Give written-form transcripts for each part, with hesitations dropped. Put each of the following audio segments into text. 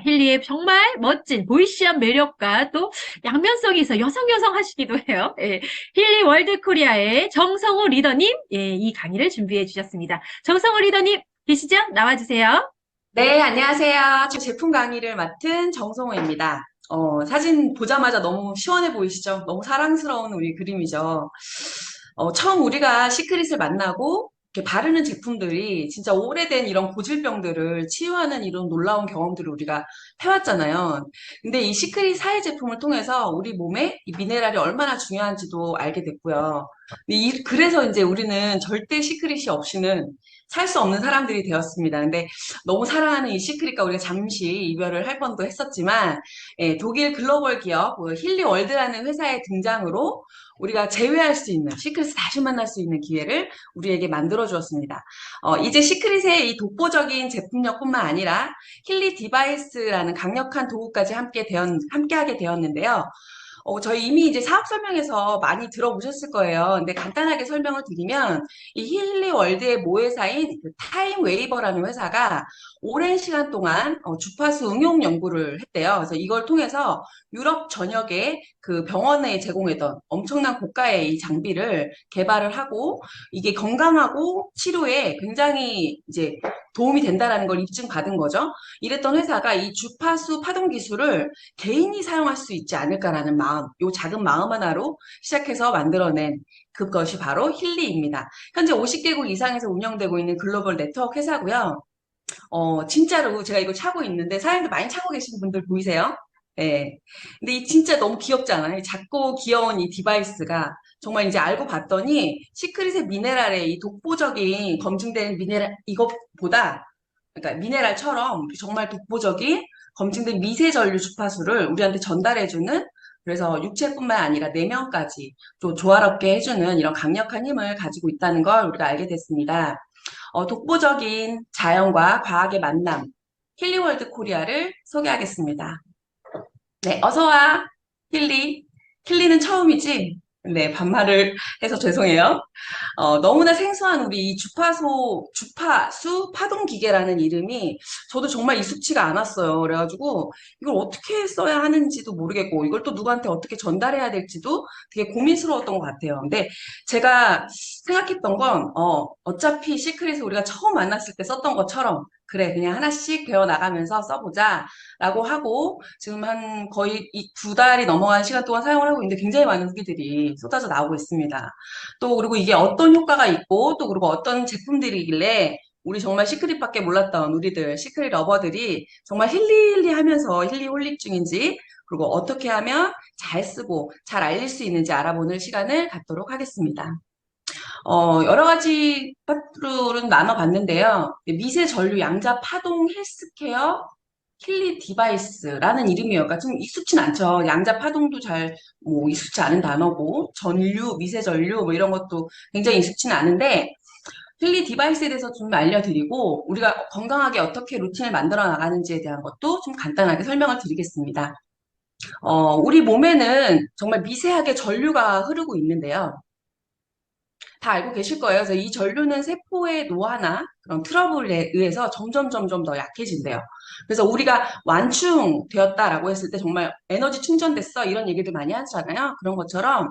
힐리의 정말 멋진 보이시한 매력과 또 양면성이 있어 여성 하시기도 해요. 예, 힐리 월드 코리아의 정성호 리더님, 예, 이 강의를 준비해 주셨습니다. 정성호 리더님 계시죠? 나와주세요. 네, 안녕하세요. 저 제품 강의를 맡은 정성호입니다. 사진 보자마자 너무 시원해 보이시죠? 너무 사랑스러운 우리 그림이죠. 처음 우리가 시크릿을 만나고 이렇게 바르는 제품들이 진짜 오래된 이런 고질병들을 치유하는 이런 놀라운 경험들을 우리가 해왔잖아요. 근데 이 시크릿 사회 제품을 통해서 우리 몸에 이 미네랄이 얼마나 중요한지도 알게 됐고요. 그래서 이제 우리는 절대 시크릿이 없이는 살 수 없는 사람들이 되었습니다. 근데 너무 사랑하는 이 시크릿과 우리가 잠시 이별을 할 뻔도 했었지만, 예, 독일 글로벌 기업 힐리월드라는 회사의 등장으로 우리가 재회할 수 있는, 시크릿을 다시 만날 수 있는 기회를 우리에게 만들어 주었습니다. 이제 시크릿의 이 독보적인 제품력뿐만 아니라 힐리 디바이스라는 강력한 도구까지 함께하게 되었는데요. 저희 이미 이제 사업 설명에서 많이 들어보셨을 거예요. 근데 간단하게 설명을 드리면, 이 힐리 월드의 모회사인 그 타임 웨이버라는 회사가 오랜 시간 동안 주파수 응용 연구를 했대요. 그래서 이걸 통해서 유럽 전역에 그 병원에 제공했던 엄청난 고가의 이 장비를 개발을 하고, 이게 건강하고 치료에 굉장히 이제 도움이 된다라는 걸 입증받은 거죠. 이랬던 회사가 이 주파수 파동 기술을 개인이 사용할 수 있지 않을까라는 마음, 요 작은 마음 하나로 시작해서 만들어낸 그것이 바로 힐리입니다. 현재 50개국 이상에서 운영되고 있는 글로벌 네트워크 회사고요. 진짜로 제가 이거 차고 있는데 사장님들 많이 차고 계시는 분들 보이세요? 예. 근데 이 진짜 너무 귀엽잖아요. 이 작고 귀여운 이 디바이스가 정말 이제 알고 봤더니 시크릿의 미네랄의 이 독보적인 검증된 미네랄 이것보다 그러니까 미네랄처럼 정말 독보적인 검증된 미세 전류 주파수를 우리한테 전달해주는 그래서 육체뿐만 아니라 내면까지 또 조화롭게 해주는 이런 강력한 힘을 가지고 있다는 걸 우리가 알게 됐습니다. 독보적인 자연과 과학의 만남, 힐리월드 코리아를 소개하겠습니다. 네, 어서 와, 힐리. 힐리는 처음이지? 네, 반말을 해서 죄송해요. 너무나 생소한 우리 이 주파수 파동기계라는 이름이 저도 정말 익숙치가 않았어요. 그래가지고 이걸 어떻게 써야 하는지도 모르겠고 이걸 또 누구한테 어떻게 전달해야 될지도 되게 고민스러웠던 것 같아요. 근데 제가 생각했던 건, 어차피 시크릿을 우리가 처음 만났을 때 썼던 것처럼 그래, 그냥 하나씩 배워나가면서 써보자 라고 하고 지금 한 거의 이 2달이 넘어간 시간 동안 사용을 하고 있는데 굉장히 많은 후기들이 쏟아져 나오고 있습니다. 또 그리고 이게 어떤 효과가 있고 또 그리고 어떤 제품들이길래 우리 정말 시크릿밖에 몰랐던 우리들 시크릿 러버들이 정말 힐리힐리 하면서 힐리홀릭 중인지 그리고 어떻게 하면 잘 쓰고 잘 알릴 수 있는지 알아보는 시간을 갖도록 하겠습니다. 여러 가지 파트로는 나눠봤는데요. 미세 전류 양자 파동 헬스케어 힐리 디바이스라는 이름이에요. 그러니까 좀 익숙진 않죠. 양자 파동도 뭐 익숙치 않은 단어고, 전류, 미세 전류, 뭐 이런 것도 굉장히 익숙치는 않은데, 힐리 디바이스에 대해서 좀 알려드리고, 우리가 건강하게 어떻게 루틴을 만들어 나가는지에 대한 것도 좀 간단하게 설명을 드리겠습니다. 우리 몸에는 정말 미세하게 전류가 흐르고 있는데요. 다 알고 계실 거예요. 그래서 이 전류는 세포의 노화나 그런 트러블에 의해서 점점 더 약해진대요. 그래서 우리가 완충되었다라고 했을 때 정말 에너지 충전됐어 이런 얘기들 많이 하잖아요. 그런 것처럼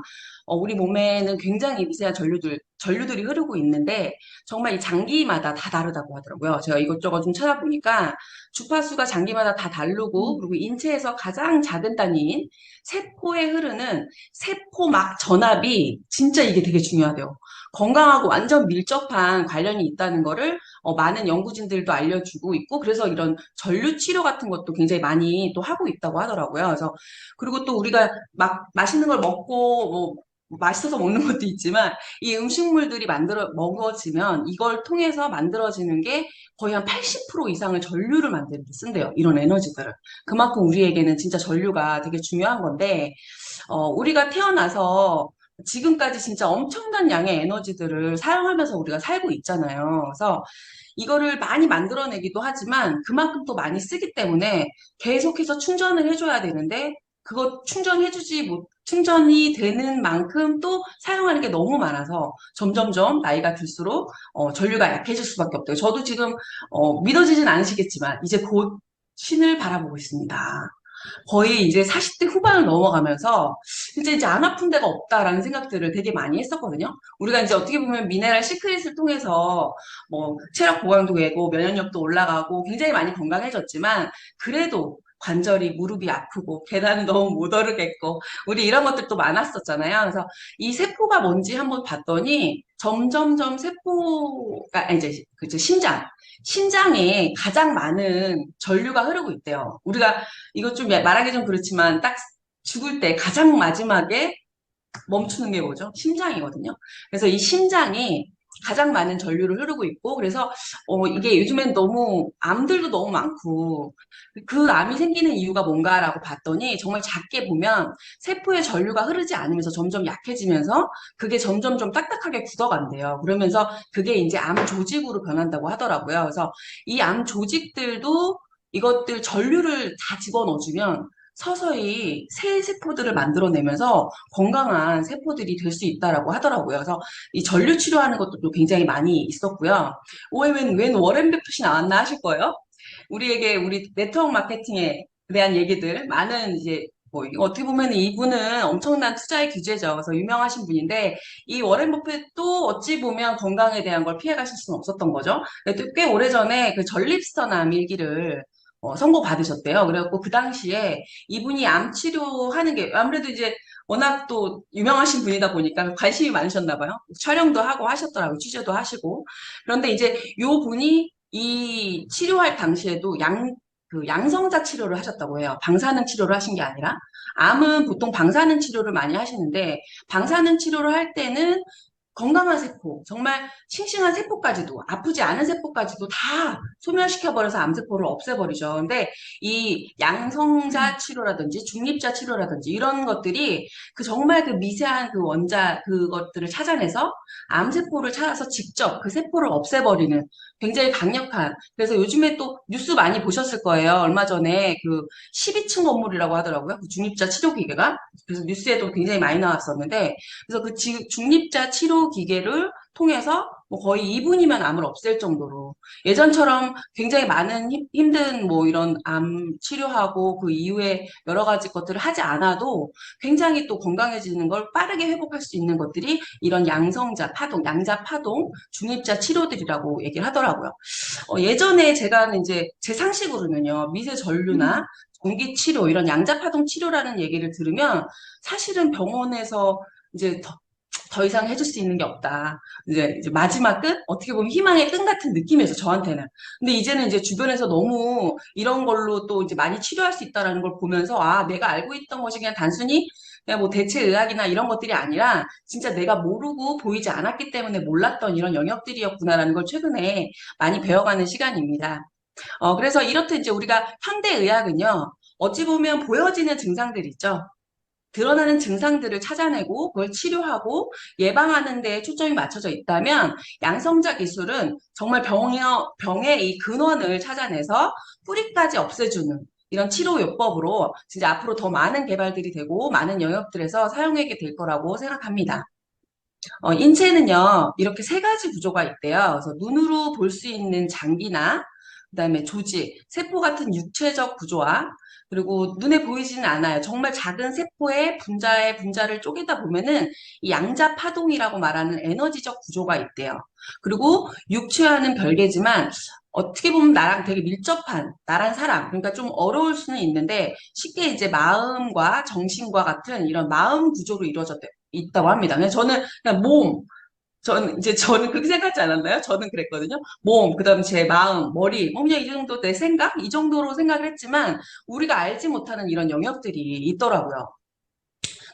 우리 몸에는 굉장히 미세한 전류들이 흐르고 있는데 정말 이 장기마다 다 다르다고 하더라고요. 제가 이것저것 좀 찾아보니까 주파수가 장기마다 다 다르고 그리고 인체에서 가장 작은 단위인 세포에 흐르는 세포막 전압이 진짜 이게 되게 중요하대요. 건강하고 완전 밀접한 관련이 있다는 거를 많은 연구진들도 알려주고 있고 그래서 이런 전류 치료 같은 것도 굉장히 많이 또 하고 있다고 하더라고요. 그래서 그리고 또 우리가 막 맛있는 걸 먹고 뭐 맛있어서 먹는 것도 있지만 이 음식물들이 먹어지면 이걸 통해서 만들어지는 게 거의 한 80% 이상을 전류를 만드는 데 쓴대요. 이런 에너지들을. 그만큼 우리에게는 진짜 전류가 되게 중요한 건데 우리가 태어나서 지금까지 진짜 엄청난 양의 에너지들을 사용하면서 우리가 살고 있잖아요. 그래서 이거를 많이 만들어내기도 하지만 그만큼 또 많이 쓰기 때문에 계속해서 충전을 해줘야 되는데 그거 충전이 되는 만큼 또 사용하는 게 너무 많아서 점점점 나이가 들수록 전류가 약해질 수밖에 없대요. 저도 지금 믿어지진 않으시겠지만 이제 곧 신을 바라보고 있습니다. 거의 이제 40대 후반을 넘어가면서 이제 안 아픈 데가 없다라는 생각들을 되게 많이 했었거든요. 우리가 이제 어떻게 보면 미네랄 시크릿을 통해서 뭐 체력 보강도 되고 면역력도 올라가고 굉장히 많이 건강해졌지만 그래도 관절이 무릎이 아프고 계단은 너무 못 오르겠고 우리 이런 것들도 많았었잖아요. 그래서 이 세포가 뭔지 한번 봤더니 점점점 세포가 이제 그죠 심장에 가장 많은 전류가 흐르고 있대요. 우리가 이거 좀 말하기 좀 그렇지만 딱 죽을 때 가장 마지막에 멈추는 게 뭐죠? 심장이거든요. 그래서 이 심장이 가장 많은 전류를 흐르고 있고 그래서 이게 요즘엔 너무 암들도 너무 많고 그 암이 생기는 이유가 뭔가라고 봤더니 정말 작게 보면 세포의 전류가 흐르지 않으면서 점점 약해지면서 그게 점점 좀 딱딱하게 굳어간대요. 그러면서 그게 이제 암 조직으로 변한다고 하더라고요. 그래서 이 암 조직들도 이것들 전류를 다 집어넣어주면 서서히 새 세포들을 만들어내면서 건강한 세포들이 될 수 있다라고 하더라고요. 그래서 이 전류 치료하는 것도 또 굉장히 많이 있었고요. 웬 워렌 버핏이 나왔나 하실 거예요. 우리에게 우리 네트워크 마케팅에 대한 얘기들 많은 이제 뭐 어떻게 보면 이분은 엄청난 투자의 규제죠. 그래서 유명하신 분인데 이 워렌 버핏도 어찌 보면 건강에 대한 걸 피해가실 수는 없었던 거죠. 꽤 오래전에 그 전립선암 일기를 선고받으셨대요. 그래갖고 그 당시에 이분이 암 치료하는 게 아무래도 이제 워낙 또 유명하신 분이다 보니까 관심이 많으셨나 봐요. 촬영도 하고 하셨더라고요. 취재도 하시고. 그런데 이제 요 분이 이 치료할 당시에도 그 양성자 치료를 하셨다고 해요. 방사능 치료를 하신 게 아니라. 암은 보통 방사능 치료를 많이 하시는데 방사능 치료를 할 때는 건강한 세포, 정말 싱싱한 세포까지도, 아프지 않은 세포까지도 다 소멸시켜버려서 암세포를 없애버리죠. 근데 이 양성자 치료라든지 중립자 치료라든지 이런 것들이 그 정말 그 미세한 그 원자 그것들을 찾아내서 암세포를 찾아서 직접 그 세포를 없애버리는 굉장히 강력한, 그래서 요즘에 또 뉴스 많이 보셨을 거예요. 얼마 전에 그 12층 건물이라고 하더라고요. 그 중립자 치료 기계가. 그래서 뉴스에도 굉장히 많이 나왔었는데 그래서 그 중립자 치료 기계를 통해서 뭐 거의 2분이면 암을 없앨 정도로 예전처럼 굉장히 많은 힘든 뭐 이런 암 치료하고 그 이후에 여러 가지 것들을 하지 않아도 굉장히 또 건강해지는 걸 빠르게 회복할 수 있는 것들이 이런 양성자 파동, 양자 파동, 중립자 치료들이라고 얘기를 하더라고요. 예전에 제가 이제 제 상식으로는요, 미세 전류나 전기 치료, 이런 양자 파동 치료라는 얘기를 들으면 사실은 병원에서 이제 더 이상 해줄 수 있는 게 없다. 이제 마지막 끝? 어떻게 보면 희망의 끝 같은 느낌이었어, 저한테는. 근데 이제는 이제 주변에서 너무 이런 걸로 또 이제 많이 치료할 수 있다라는 걸 보면서, 아, 내가 알고 있던 것이 그냥 단순히 그냥 뭐 대체의학이나 이런 것들이 아니라 진짜 내가 모르고 보이지 않았기 때문에 몰랐던 이런 영역들이었구나라는 걸 최근에 많이 배워가는 시간입니다. 그래서 이렇듯 이제 우리가 현대의학은요, 어찌 보면 보여지는 증상들 있죠. 드러나는 증상들을 찾아내고 그걸 치료하고 예방하는 데 초점이 맞춰져 있다면 양성자 기술은 정말 병의 이 근원을 찾아내서 뿌리까지 없애주는 이런 치료요법으로 진짜 앞으로 더 많은 개발들이 되고 많은 영역들에서 사용하게 될 거라고 생각합니다. 인체는요, 이렇게 세 가지 구조가 있대요. 그래서 눈으로 볼 수 있는 장기나, 그다음에 조직, 세포 같은 육체적 구조와, 그리고 눈에 보이지는 않아요. 정말 작은 세포의 분자의 분자를 쪼개다 보면은 이 양자 파동이라고 말하는 에너지적 구조가 있대요. 그리고 육체와는 별개지만 어떻게 보면 나랑 되게 밀접한 나란 사람, 그러니까 좀 어려울 수는 있는데 쉽게 이제 마음과 정신과 같은 이런 마음 구조로 이루어졌대. 있다고 합니다. 그냥 저는 그냥 저는 그렇게 생각하지 않았나요? 저는 그랬거든요. 그다음 제 마음, 머리, 뭐 그냥 이 정도 내 생각, 이 정도로 생각을 했지만 우리가 알지 못하는 이런 영역들이 있더라고요.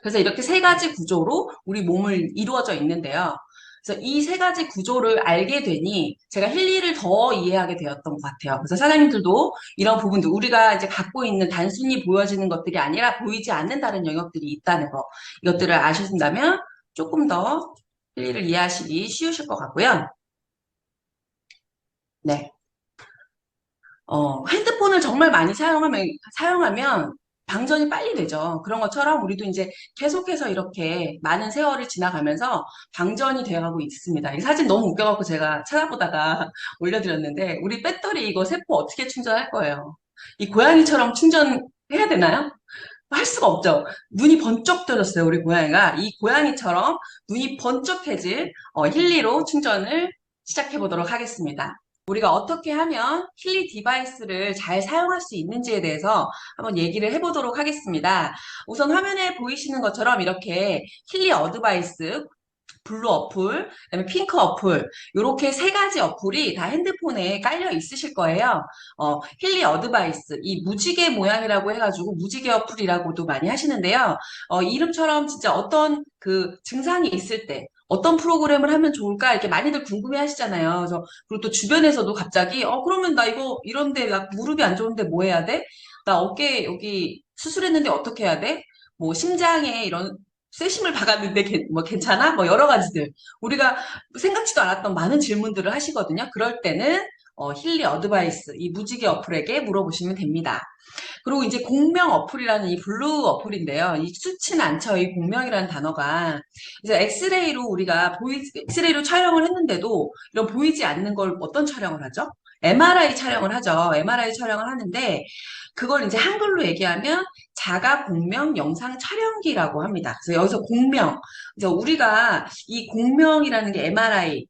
그래서 이렇게 세 가지 구조로 우리 몸을 이루어져 있는데요. 그래서 이 세 가지 구조를 알게 되니 제가 힐리를 더 이해하게 되었던 것 같아요. 그래서 사장님들도 이런 부분들 우리가 이제 갖고 있는 단순히 보여지는 것들이 아니라 보이지 않는 다른 영역들이 있다는 거 이것들을 아신다면 조금 더 힐리를 이해하시기 쉬우실 것 같고요. 네. 핸드폰을 정말 많이 사용하면 방전이 빨리 되죠. 그런 것처럼 우리도 이제 계속해서 이렇게 많은 세월이 지나가면서 방전이 되어가고 있습니다. 이 사진 너무 웃겨갖고 제가 찾아보다가 올려드렸는데, 우리 배터리 이거 세포 어떻게 충전할 거예요? 이 고양이처럼 충전해야 되나요? 할 수가 없죠. 눈이 번쩍 떠졌어요, 우리 고양이가. 이 고양이처럼 눈이 번쩍해질 힐리로 충전을 시작해 보도록 하겠습니다. 우리가 어떻게 하면 힐리 디바이스를 잘 사용할 수 있는지에 대해서 한번 얘기를 해보도록 하겠습니다. 우선 화면에 보이시는 것처럼 이렇게 힐리 어드바이스, 블루 어플, 그다음에 핑크 어플, 요렇게 세 가지 어플이 다 핸드폰에 깔려 있으실 거예요. 힐리 어드바이스, 이 무지개 모양이라고 해가지고 무지개 어플이라고도 많이 하시는데요. 이름처럼 진짜 어떤 그 증상이 있을 때 어떤 프로그램을 하면 좋을까 이렇게 많이들 궁금해 하시잖아요. 그래서 그리고 또 주변에서도 갑자기 그러면 나 이거 이런데 나 무릎이 안 좋은데 뭐 해야 돼? 나 어깨 여기 수술했는데 어떻게 해야 돼? 뭐 심장에 이런 쇠심을 박았는데 뭐 괜찮아? 뭐 여러 가지들 우리가 생각지도 않았던 많은 질문들을 하시거든요. 그럴 때는 힐리 어드바이스 이 무지개 어플에게 물어보시면 됩니다. 그리고 이제 공명 어플이라는 이 블루 어플인데요. 이 수치는 않죠. 이 공명이라는 단어가. 그래서 엑스레이로 우리가 엑스레이로 촬영을 했는데도 이런 보이지 않는 걸 어떤 촬영을 하죠? MRI 촬영을 하죠. MRI 촬영을 하는데 그걸 이제 한글로 얘기하면 자가 공명 영상 촬영기라고 합니다. 그래서 여기서 공명, 그래서 우리가 이 공명이라는 게 MRI에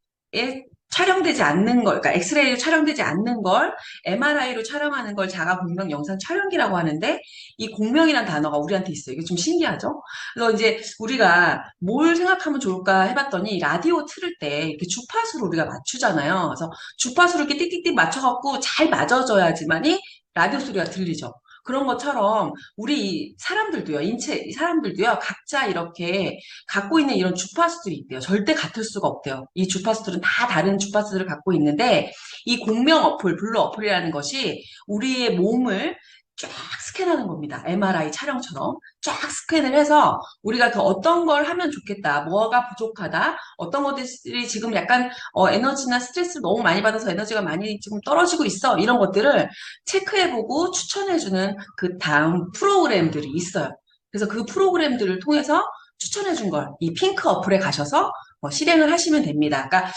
촬영되지 않는 걸, 그러니까 엑스레이로 촬영되지 않는 걸 MRI로 촬영하는 걸 자가 공명 영상 촬영기라고 하는데 이 공명이라는 단어가 우리한테 있어요. 이게 좀 신기하죠? 그래서 이제 우리가 뭘 생각하면 좋을까 해봤더니 라디오 틀을 때 이렇게 주파수를 우리가 맞추잖아요. 그래서 주파수를 이렇게 띡띡띡 맞춰갖고 잘 맞아줘야지만이 라디오 소리가 들리죠. 그런 것처럼 우리 사람들도요, 이 사람들도요, 각자 이렇게 갖고 있는 이런 주파수들이 있대요. 절대 같을 수가 없대요. 이 주파수들은 다 다른 주파수들을 갖고 있는데, 이 공명 어플, 블루 어플이라는 것이 우리의 몸을 쫙 스캔하는 겁니다. MRI 촬영처럼 쫙 스캔을 해서 우리가 더 어떤 걸 하면 좋겠다, 뭐가 부족하다, 어떤 것들이 지금 약간 에너지나 스트레스를 너무 많이 받아서 에너지가 많이 지금 떨어지고 있어. 이런 것들을 체크해보고 추천해주는 그 다음 프로그램들이 있어요. 그래서 그 프로그램들을 통해서 추천해준 걸 이 핑크 어플에 가셔서 실행을 하시면 됩니다. 그러니까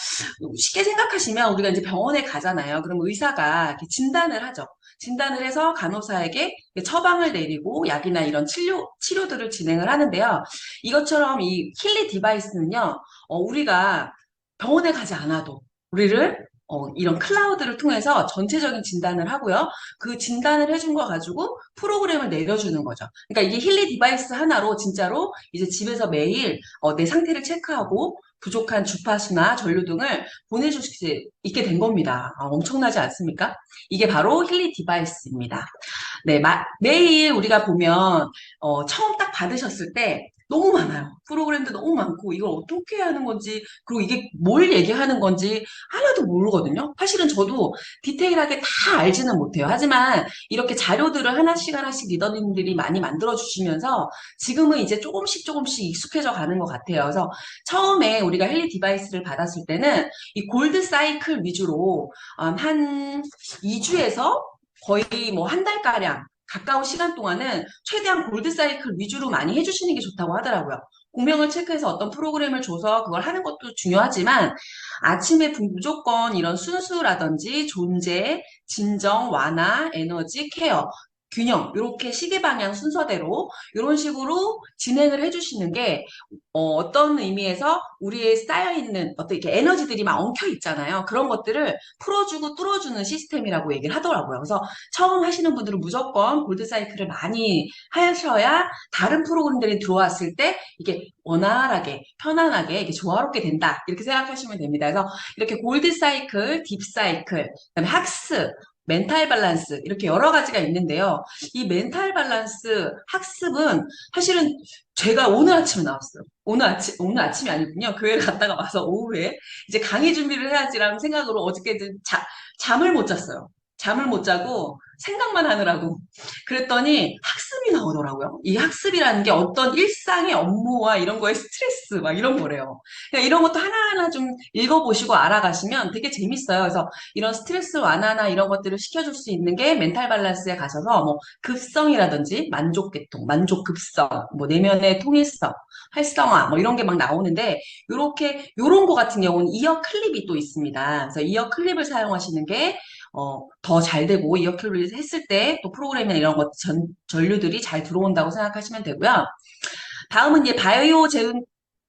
쉽게 생각하시면 우리가 이제 병원에 가잖아요. 그럼 의사가 이렇게 진단을 하죠. 진단을 해서 간호사에게 처방을 내리고 약이나 이런 치료들을 진행을 하는데요. 이것처럼 이 힐리 디바이스는요, 우리가 병원에 가지 않아도 우리를 이런 클라우드를 통해서 전체적인 진단을 하고요. 그 진단을 해준 거 가지고 프로그램을 내려주는 거죠. 그러니까 이게 힐리 디바이스 하나로 진짜로 이제 집에서 매일 내 상태를 체크하고 부족한 주파수나 전류 등을 보내줄 수 있게 된 겁니다. 엄청나지 않습니까? 이게 바로 힐리 디바이스입니다. 네, 매일 우리가 보면 처음 딱 받으셨을 때 너무 많아요. 프로그램도 너무 많고 이걸 어떻게 해야 하는 건지 그리고 이게 뭘 얘기하는 건지 하나도 모르거든요. 사실은 저도 디테일하게 다 알지는 못해요. 하지만 이렇게 자료들을 하나씩 하나씩 리더님들이 많이 만들어 주시면서 지금은 이제 조금씩 조금씩 익숙해져 가는 것 같아요. 그래서 처음에 우리가 헬리 디바이스를 받았을 때는 이 골드 사이클 위주로 한 2주에서 거의 뭐 한 달가량 가까운 시간 동안은 최대한 골드 사이클 위주로 많이 해주시는 게 좋다고 하더라고요. 공명을 체크해서 어떤 프로그램을 줘서 그걸 하는 것도 중요하지만 아침에 무조건 이런 순수라든지 존재, 진정, 완화, 에너지, 케어, 균형 이렇게 시계 방향 순서대로 이런 식으로 진행을 해주시는 게 어떤 의미에서 우리의 쌓여있는 어떤 이렇게 에너지들이 막 엉켜 있잖아요. 그런 것들을 풀어주고 뚫어주는 시스템이라고 얘기를 하더라고요. 그래서 처음 하시는 분들은 무조건 골드 사이클을 많이 하셔야 다른 프로그램들이 들어왔을 때 이게 원활하게 편안하게 이게 조화롭게 된다. 이렇게 생각하시면 됩니다. 그래서 이렇게 골드 사이클, 딥 사이클, 그다음에 학습, 멘탈 밸런스 이렇게 여러 가지가 있는데요. 이 멘탈 밸런스 학습은 사실은 제가 오늘 아침에 나왔어요. 오늘 아침이 아니군요. 교회를 갔다가 와서 오후에 이제 강의 준비를 해야지라는 생각으로 어저께는 잠을 못 잤어요. 잠을 못 자고 생각만 하느라고. 그랬더니 학습이 나오더라고요. 이 학습이라는 게 어떤 일상의 업무와 이런 거에 스트레스 막 이런 거래요. 그러니까 이런 것도 하나하나 좀 읽어보시고 알아가시면 되게 재밌어요. 그래서 이런 스트레스 완화나 이런 것들을 시켜줄 수 있는 게 멘탈 밸런스에 가셔서 뭐 급성이라든지 만족계통, 만족급성, 뭐 내면의 통일성, 활성화 뭐 이런 게 막 나오는데 요런 거 같은 경우는 이어 클립이 또 있습니다. 그래서 이어 클립을 사용하시는 게 더 잘 되고 이어큐를 했을 때 또 프로그램이나 이런 것 전류들이 잘 들어온다고 생각하시면 되고요. 다음은 이제 바이오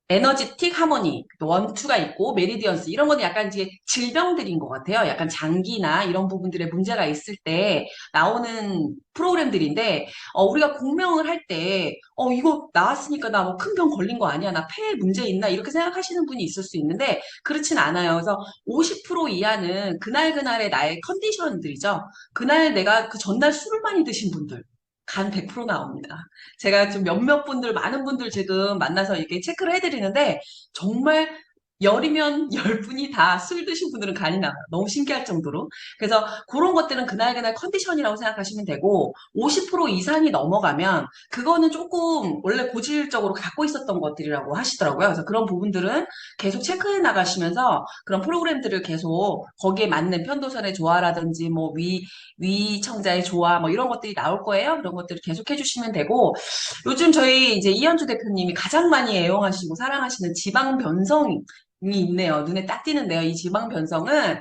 에너지틱 하모니, 원투가 있고, 메리디언스, 이런 거는 약간 이제 질병들인 것 같아요. 약간 장기나 이런 부분들의 문제가 있을 때 나오는 프로그램들인데, 우리가 공명을 할 때, 이거 나왔으니까 나 뭐 큰 병 걸린 거 아니야? 나 폐에 문제 있나? 이렇게 생각하시는 분이 있을 수 있는데, 그렇진 않아요. 그래서 50% 이하는 그날그날의 나의 컨디션들이죠. 그날 내가 그 전날 술을 많이 드신 분들, 간 100% 나옵니다. 제가 좀 몇몇 분들, 많은 분들 지금 만나서 이렇게 체크를 해드리는데, 정말 열이면 열 분이 다 술 드신 분들은 간이 나와요. 너무 신기할 정도로. 그래서 그런 것들은 그날그날 컨디션이라고 생각하시면 되고, 50% 이상이 넘어가면, 그거는 조금 원래 고질적으로 갖고 있었던 것들이라고 하시더라고요. 그래서 그런 부분들은 계속 체크해 나가시면서 그런 프로그램들을 계속 거기에 맞는 편도선의 조화라든지, 뭐 위청자의 조화, 뭐 이런 것들이 나올 거예요. 그런 것들을 계속 해주시면 되고, 요즘 저희 이제 이현주 대표님이 가장 많이 애용하시고 사랑하시는 지방 변성이 있네요. 눈에 딱 띄는데요. 이 지방 변성은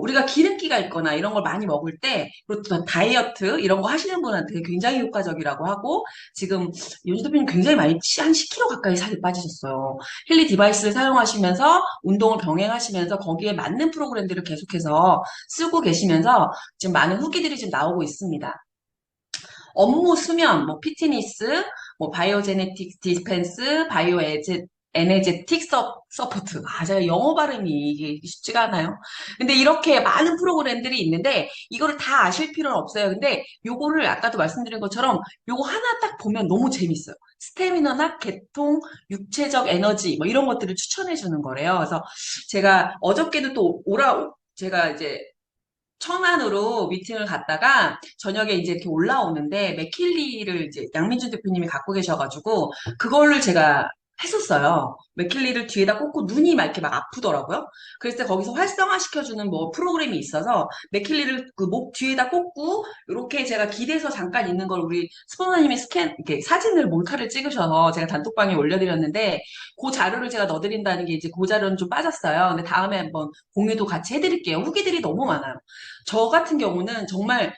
우리가 기름기가 있거나 이런 걸 많이 먹을 때, 그리고 또 다이어트 이런 거 하시는 분한테 굉장히 효과적이라고 하고, 지금 윤주 대표님 굉장히 많이 한 10kg 가까이 살이 빠지셨어요. 힐리 디바이스를 사용하시면서 운동을 병행하시면서 거기에 맞는 프로그램들을 계속해서 쓰고 계시면서 지금 많은 후기들이 지금 나오고 있습니다. 업무 수면, 뭐 피트니스, 뭐 바이오제네틱 디스펜스, 에너제틱 서포트. 아, 제가 영어 발음이 이게 쉽지가 않아요. 근데 이렇게 많은 프로그램들이 있는데 이거를 다 아실 필요는 없어요. 근데 요거를 아까도 말씀드린 것처럼 요거 하나 딱 보면 너무 재밌어요. 스태미너나 개통, 육체적 에너지 뭐 이런 것들을 추천해 주는 거래요. 그래서 제가 어저께도 또 제가 이제 천안으로 미팅을 갔다가 저녁에 이제 이렇게 올라오는데 맥킬리를 이제 양민준 대표님이 갖고 계셔가지고 그거를 제가 했었어요. 맥킬리를 뒤에다 꽂고 눈이 막 이렇게 막 아프더라고요. 그래서 거기서 활성화시켜주는 뭐 프로그램이 있어서 맥킬리를 그 목 뒤에다 꽂고 이렇게 제가 기대서 잠깐 있는 걸 우리 스포너님이 이렇게 사진을 몰카를 찍으셔서 제가 단톡방에 올려드렸는데 그 자료를 제가 넣어드린다는 게 이제 그 자료는 좀 빠졌어요. 근데 다음에 한번 공유도 같이 해드릴게요. 후기들이 너무 많아요. 저 같은 경우는 정말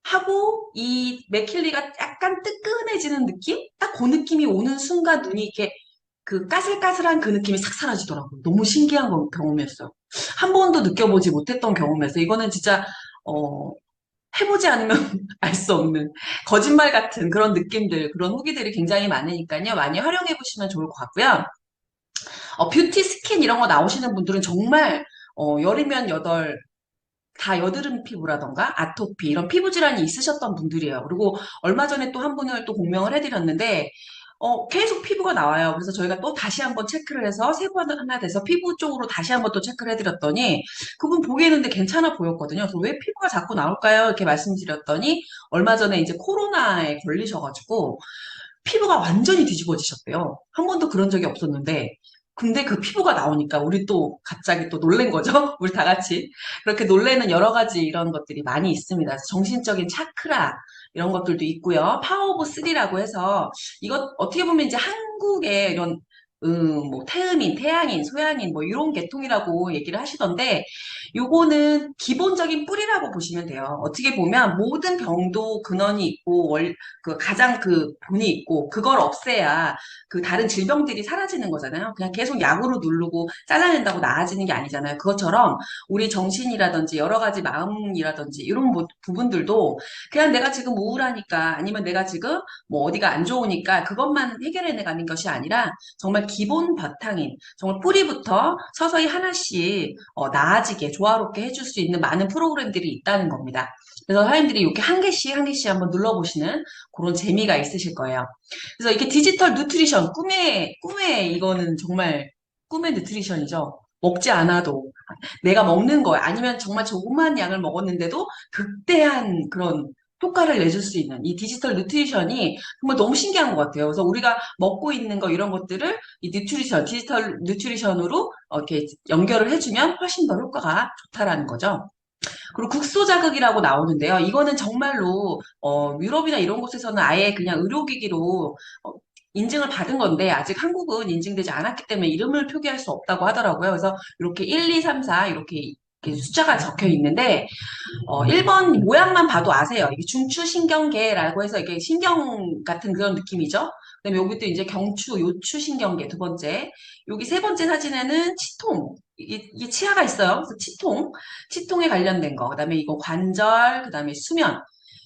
하고 이 맥킬리가 약간 뜨끈해지는 느낌? 딱 그 느낌이 오는 순간 눈이 이렇게 그 까슬까슬한 그 느낌이 싹 사라지더라고요. 너무 신기한 경험이었어요. 한 번도 느껴보지 못했던 경험이었어요. 이거는 진짜 어, 해보지 않으면 알 수 없는 거짓말 같은 그런 느낌들, 그런 후기들이 굉장히 많으니까요. 많이 활용해 보시면 좋을 것 같고요. 뷰티 스킨 이런 거 나오시는 분들은 정말 열이면 여덟 다 여드름 피부라던가 아토피 이런 피부 질환이 있으셨던 분들이에요. 그리고 얼마 전에 또 한 분을 또 공명을 해드렸는데 계속 피부가 나와요. 그래서 저희가 또 다시 한번 체크를 해서 세부 하나 돼서 피부 쪽으로 다시 한번 또 체크를 해드렸더니 그분 보기에는 괜찮아 보였거든요. 그래서 왜 피부가 자꾸 나올까요? 이렇게 말씀드렸더니 얼마 전에 이제 코로나에 걸리셔가지고 피부가 완전히 뒤집어지셨대요. 한 번도 그런 적이 없었는데. 근데 그 피부가 나오니까 우리 또 갑자기 또 놀란 거죠? 우리 다 같이. 그렇게 놀래는 여러 가지 이런 것들이 많이 있습니다. 정신적인 차크라 이런 것들도 있고요. 파워 오브 3라고 해서 이것 어떻게 보면 이제 한국의 이런 뭐 태음인, 태양인, 소양인 뭐 이런 계통이라고 얘기를 하시던데 요거는 기본적인 뿌리라고 보시면 돼요. 어떻게 보면 모든 병도 근원이 있고 그 가장 그 본이 있고 그걸 없애야 그 다른 질병들이 사라지는 거잖아요. 그냥 계속 약으로 누르고 잘라낸다고 나아지는 게 아니잖아요. 그것처럼 우리 정신이라든지 여러 가지 마음이라든지 이런 부분들도 그냥 내가 지금 우울하니까 아니면 내가 지금 뭐 어디가 안 좋으니까 그것만 해결해 나가는 것이 아니라 정말 기본 바탕인 정말 뿌리부터 서서히 하나씩 나아지게 조화롭게 해줄 수 있는 많은 프로그램들이 있다는 겁니다. 그래서 사람들이 이렇게 한 개씩 한 개씩 한번 눌러보시는 그런 재미가 있으실 거예요. 그래서 이게 디지털 누트리션, 꿈의 이거는 정말 꿈의 누트리션이죠. 먹지 않아도 내가 먹는 거야. 아니면 정말 조그만 양을 먹었는데도 극대한 그런 효과를 내줄 수 있는 이 디지털 누트리션이 정말 너무 신기한 것 같아요. 그래서 우리가 먹고 있는 거 이런 것들을 이 디지털 누트리션으로 이렇게 연결을 해주면 훨씬 더 효과가 좋다라는 거죠. 그리고 국소 자극이라고 나오는데요. 이거는 정말로 유럽이나 이런 곳에서는 아예 그냥 의료기기로 인증을 받은 건데 아직 한국은 인증되지 않았기 때문에 이름을 표기할 수 없다고 하더라고요. 그래서 이렇게 1, 2, 3, 4 이렇게 이렇게 숫자가 적혀 있는데 1번 모양만 봐도 아세요. 이게 중추신경계라고 해서 이게 신경 같은 그런 느낌이죠. 그다음에 여기도 이제 경추, 요추 신경계 두 번째. 여기 세 번째 사진에는 치통. 이게 치아가 있어요. 그래서 치통에 관련된 거. 그다음에 이거 관절, 그다음에 수면.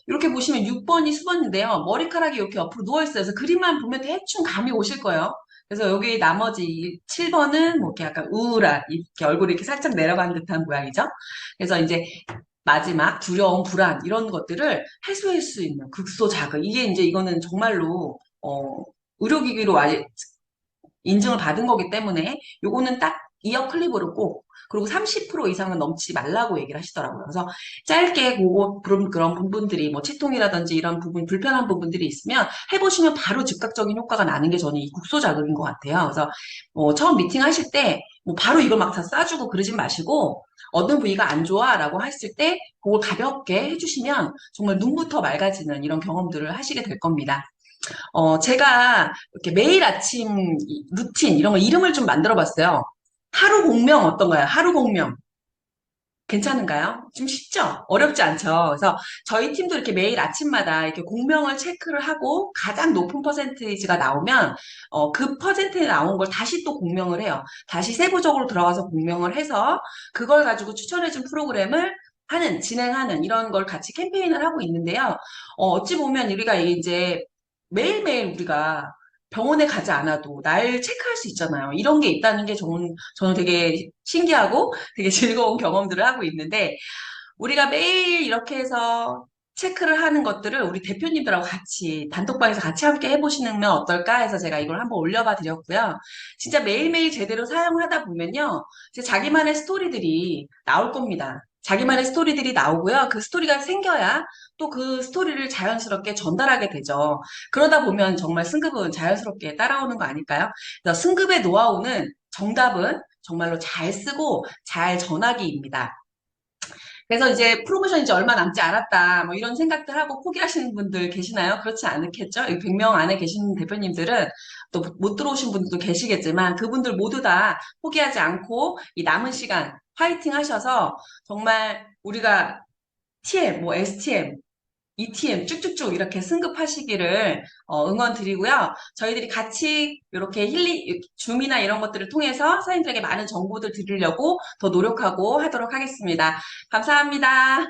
이렇게 보시면 6번이 수번인데요. 머리카락이 이렇게 옆으로 누워있어요. 그래서 그림만 보면 대충 감이 오실 거예요. 그래서 여기 나머지 7번은 뭐 이렇게 약간 우울한, 이렇게 얼굴이 이렇게 살짝 내려간 듯한 모양이죠. 그래서 이제 마지막 두려움, 불안 이런 것들을 해소할 수 있는 극소 자극. 이게 이제 이거는 정말로 의료기기로 아예 인증을 받은 거기 때문에 요거는 딱 이어 클립으로 꼭 그리고 30% 이상은 넘지 말라고 얘기를 하시더라고요. 그래서 짧게 그런 부분들이 뭐 치통이라든지 이런 부분 불편한 부분들이 있으면 해보시면 바로 즉각적인 효과가 나는 게 저는 이 국소 자극인 것 같아요. 그래서 처음 미팅 하실 때 뭐 바로 이걸 막 다 쏴주고 그러지 마시고 어떤 부위가 안 좋아라고 했을 때 그걸 가볍게 해주시면 정말 눈부터 맑아지는 이런 경험들을 하시게 될 겁니다. 제가 이렇게 매일 아침 루틴 이런 거 이름을 좀 만들어 봤어요. 하루 공명 어떤가요? 하루 공명. 괜찮은가요? 좀 쉽죠? 어렵지 않죠? 그래서 저희 팀도 이렇게 매일 아침마다 이렇게 공명을 체크를 하고 가장 높은 퍼센테이지가 나오면 그 퍼센트에 나온 걸 다시 또 공명을 해요. 다시 세부적으로 들어가서 공명을 해서 그걸 가지고 추천해준 프로그램을 진행하는 이런 걸 같이 캠페인을 하고 있는데요. 어찌 보면 우리가 이제 매일매일 우리가 병원에 가지 않아도 날 체크할 수 있잖아요. 이런 게 있다는 게 저는 되게 신기하고 되게 즐거운 경험들을 하고 있는데, 우리가 매일 이렇게 해서 체크를 하는 것들을 우리 대표님들하고 같이, 단톡방에서 같이 함께 해보시면 어떨까 해서 제가 이걸 한번 올려봐 드렸고요. 진짜 매일매일 제대로 사용하다 보면요. 이제 자기만의 스토리들이 나올 겁니다. 자기만의 스토리들이 나오고요. 그 스토리가 생겨야 또 그 스토리를 자연스럽게 전달하게 되죠. 그러다 보면 정말 승급은 자연스럽게 따라오는 거 아닐까요? 그래서 승급의 노하우는 정답은 정말로 잘 쓰고 잘 전하기입니다. 그래서 이제 프로모션이 이제 얼마 남지 않았다, 뭐 이런 생각들 하고 포기하시는 분들 계시나요? 그렇지 않겠죠? 이 100명 안에 계신 대표님들은 또 못 들어오신 분들도 계시겠지만 그분들 모두 다 포기하지 않고 이 남은 시간 화이팅 하셔서 정말 우리가 TM, 뭐 STM, ETM 쭉쭉쭉 이렇게 승급하시기를 응원 드리고요. 저희들이 같이 이렇게 줌이나 이런 것들을 통해서 사장님들에게 많은 정보들 드리려고 더 노력하고 하도록 하겠습니다. 감사합니다.